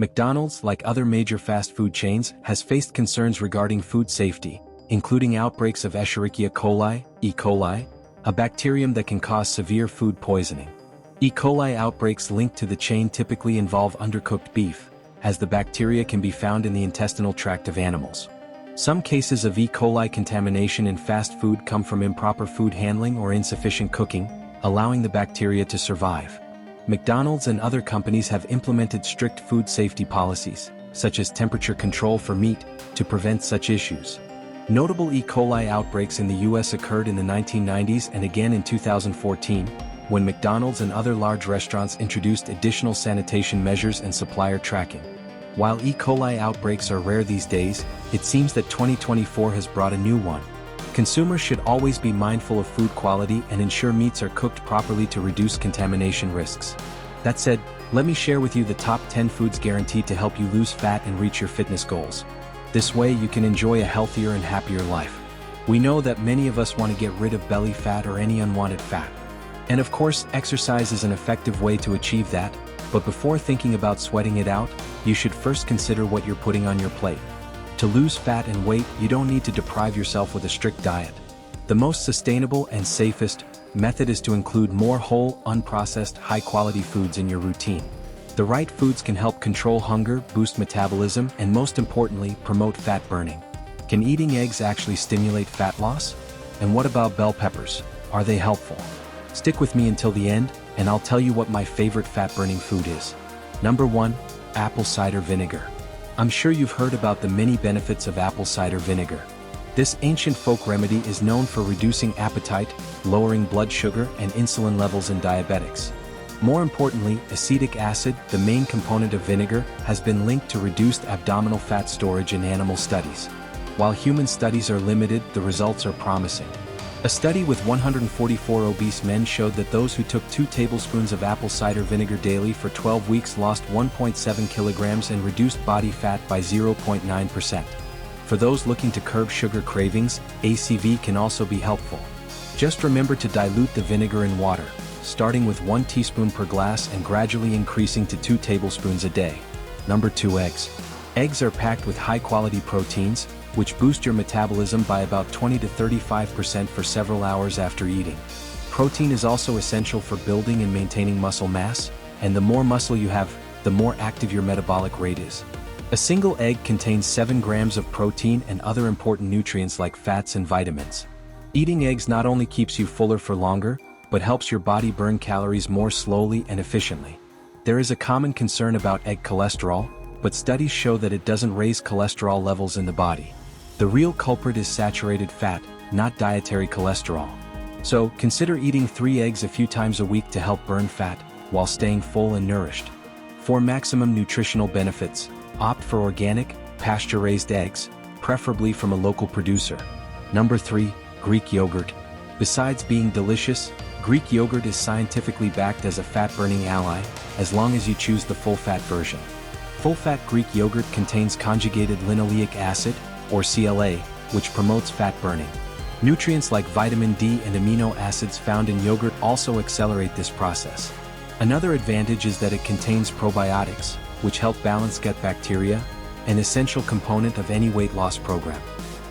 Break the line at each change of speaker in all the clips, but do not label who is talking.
McDonald's, like other major fast food chains, has faced concerns regarding food safety, including outbreaks of Escherichia coli, E. coli, a bacterium that can cause severe food poisoning. E. coli outbreaks linked to the chain typically involve undercooked beef, as the bacteria can be found in the intestinal tract of animals. Some cases of E. coli contamination in fast food come from improper food handling or insufficient cooking, allowing the bacteria to survive. McDonald's and other companies have implemented strict food safety policies, such as temperature control for meat, to prevent such issues. Notable E. coli outbreaks in the U.S. occurred in the 1990s and again in 2014, when McDonald's and other large restaurants introduced additional sanitation measures and supplier tracking. While E. coli outbreaks are rare these days, it seems that 2024 has brought a new one. Consumers should always be mindful of food quality and ensure meats are cooked properly to reduce contamination risks. That said, let me share with you the top 10 foods guaranteed to help you lose fat and reach your fitness goals. This way you can enjoy a healthier and happier life. We know that many of us want to get rid of belly fat or any unwanted fat. And of course, exercise is an effective way to achieve that, but before thinking about sweating it out, you should first consider what you're putting on your plate. To lose fat and weight, you don't need to deprive yourself with a strict diet. The most sustainable and safest method is to include more whole, unprocessed, high-quality foods in your routine. The right foods can help control hunger, boost metabolism, and most importantly, promote fat burning. Can eating eggs actually stimulate fat loss? And what about bell peppers? Are they helpful? Stick with me until the end, and I'll tell you what my favorite fat-burning food is. Number 1. Apple cider vinegar. I'm sure you've heard about the many benefits of apple cider vinegar. This ancient folk remedy is known for reducing appetite, lowering blood sugar and insulin levels in diabetics. More importantly, acetic acid, the main component of vinegar, has been linked to reduced abdominal fat storage in animal studies. While human studies are limited, the results are promising. A study with 144 obese men showed that those who took 2 tablespoons of apple cider vinegar daily for 12 weeks lost 1.7 kilograms and reduced body fat by 0.9%. For those looking to curb sugar cravings, ACV can also be helpful. Just remember to dilute the vinegar in water, starting with 1 teaspoon per glass and gradually increasing to 2 tablespoons a day. Number 2. Eggs. Eggs are packed with high-quality proteins, which boost your metabolism by about 20 to 35% for several hours after eating. Protein is also essential for building and maintaining muscle mass, and the more muscle you have, the more active your metabolic rate is. A single egg contains 7 grams of protein and other important nutrients like fats and vitamins. Eating eggs not only keeps you fuller for longer, but helps your body burn calories more slowly and efficiently. There is a common concern about egg cholesterol, but studies show that it doesn't raise cholesterol levels in the body. The real culprit is saturated fat, not dietary cholesterol. So, consider eating 3 eggs a few times a week to help burn fat, while staying full and nourished. For maximum nutritional benefits, opt for organic, pasture-raised eggs, preferably from a local producer. Number 3. Greek yogurt. Besides being delicious, Greek yogurt is scientifically backed as a fat-burning ally, as long as you choose the full-fat version. Full-fat Greek yogurt contains conjugated linoleic acid, or CLA, which promotes fat burning. Nutrients like vitamin D and amino acids found in yogurt also accelerate this process. Another advantage is that it contains probiotics, which help balance gut bacteria, an essential component of any weight loss program.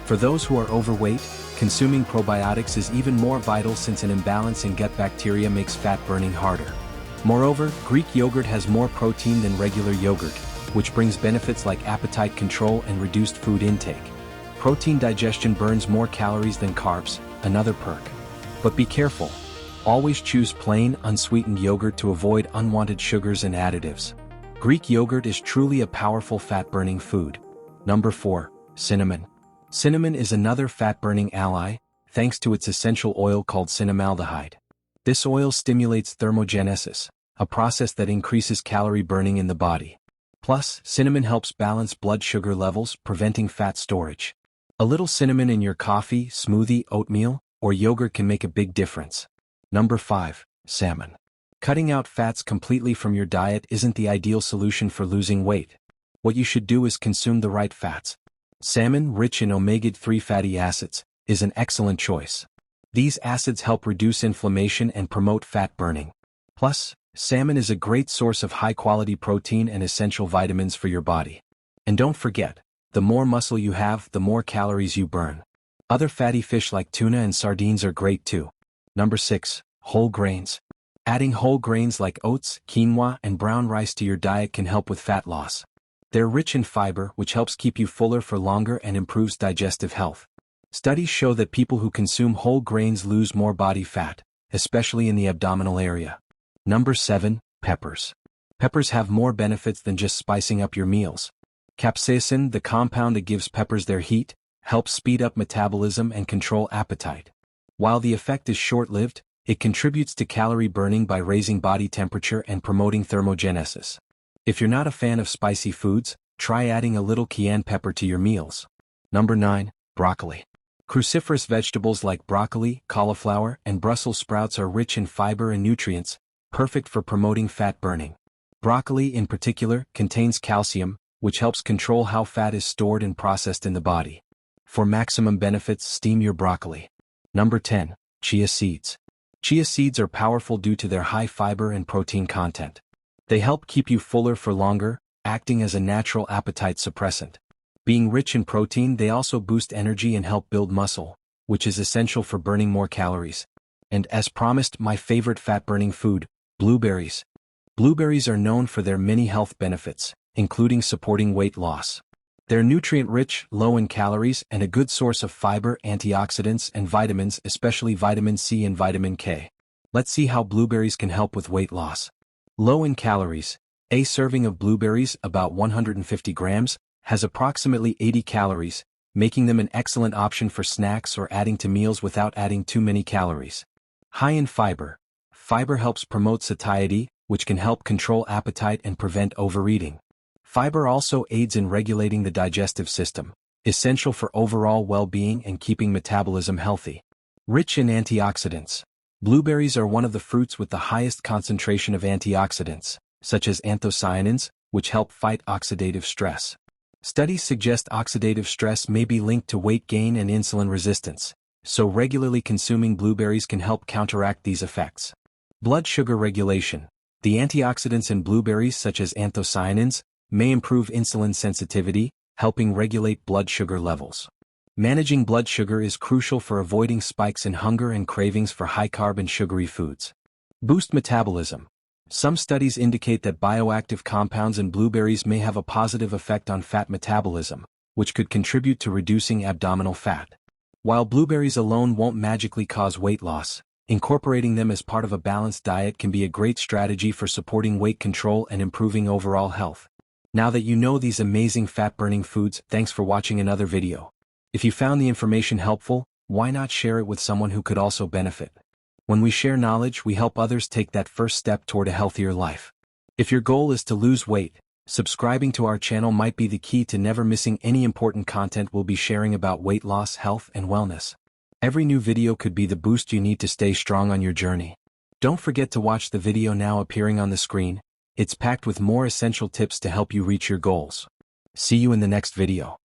For those who are overweight, consuming probiotics is even more vital since an imbalance in gut bacteria makes fat burning harder. Moreover, Greek yogurt has more protein than regular yogurt, which brings benefits like appetite control and reduced food intake. Protein digestion burns more calories than carbs, another perk. But be careful. Always choose plain, unsweetened yogurt to avoid unwanted sugars and additives. Greek yogurt is truly a powerful fat-burning food. Number 4. Cinnamon. Cinnamon is another fat-burning ally, thanks to its essential oil called cinnamaldehyde. This oil stimulates thermogenesis, a process that increases calorie burning in the body. Plus, cinnamon helps balance blood sugar levels, preventing fat storage. A little cinnamon in your coffee, smoothie, oatmeal, or yogurt can make a big difference. Number 5. Salmon. Cutting out fats completely from your diet isn't the ideal solution for losing weight. What you should do is consume the right fats. Salmon, rich in omega-3 fatty acids, is an excellent choice. These acids help reduce inflammation and promote fat burning. Plus, Salmon is a great source of high-quality protein and essential vitamins for your body. And don't forget, the more muscle you have, the more calories you burn. Other fatty fish like tuna and sardines are great too. Number 6. Whole grains. Adding whole grains like oats, quinoa, and brown rice to your diet can help with fat loss. They're rich in fiber, which helps keep you fuller for longer and improves digestive health. Studies show that people who consume whole grains lose more body fat, especially in the abdominal area. Number 7. Peppers. Peppers have more benefits than just spicing up your meals. Capsaicin, the compound that gives peppers their heat, helps speed up metabolism and control appetite. While the effect is short-lived, it contributes to calorie burning by raising body temperature and promoting thermogenesis. If you're not a fan of spicy foods, try adding a little cayenne pepper to your meals. Number 9. Broccoli. Cruciferous vegetables like broccoli, cauliflower, and Brussels sprouts are rich in fiber and nutrients, perfect for promoting fat burning. Broccoli, in particular, contains calcium, which helps control how fat is stored and processed in the body. For maximum benefits, steam your broccoli. Number 10. Chia seeds. Chia seeds are powerful due to their high fiber and protein content. They help keep you fuller for longer, acting as a natural appetite suppressant. Being rich in protein, they also boost energy and help build muscle, which is essential for burning more calories. And as promised, my favorite fat-burning food, blueberries. Blueberries are known for their many health benefits, including supporting weight loss. They're nutrient-rich, low in calories, and a good source of fiber, antioxidants, and vitamins, especially vitamin C and vitamin K. Let's see how blueberries can help with weight loss. Low in calories. A serving of blueberries, about 150 grams, has approximately 80 calories, making them an excellent option for snacks or adding to meals without adding too many calories. High in fiber. Fiber helps promote satiety, which can help control appetite and prevent overeating. Fiber also aids in regulating the digestive system, essential for overall well-being and keeping metabolism healthy. Rich in antioxidants. Blueberries are one of the fruits with the highest concentration of antioxidants, such as anthocyanins, which help fight oxidative stress. Studies suggest oxidative stress may be linked to weight gain and insulin resistance, so regularly consuming blueberries can help counteract these effects. Blood sugar regulation. The antioxidants in blueberries, such as anthocyanins, may improve insulin sensitivity, helping regulate blood sugar levels. Managing blood sugar is crucial for avoiding spikes in hunger and cravings for high-carb and sugary foods. Boost metabolism. Some studies indicate that bioactive compounds in blueberries may have a positive effect on fat metabolism, which could contribute to reducing abdominal fat. While blueberries alone won't magically cause weight loss, incorporating them as part of a balanced diet can be a great strategy for supporting weight control and improving overall health. Now that you know these amazing fat-burning foods, thanks for watching another video. If you found the information helpful, why not share it with someone who could also benefit? When we share knowledge, we help others take that first step toward a healthier life. If your goal is to lose weight, subscribing to our channel might be the key to never missing any important content we'll be sharing about weight loss, health, and wellness. Every new video could be the boost you need to stay strong on your journey. Don't forget to watch the video now appearing on the screen. It's packed with more essential tips to help you reach your goals. See you in the next video.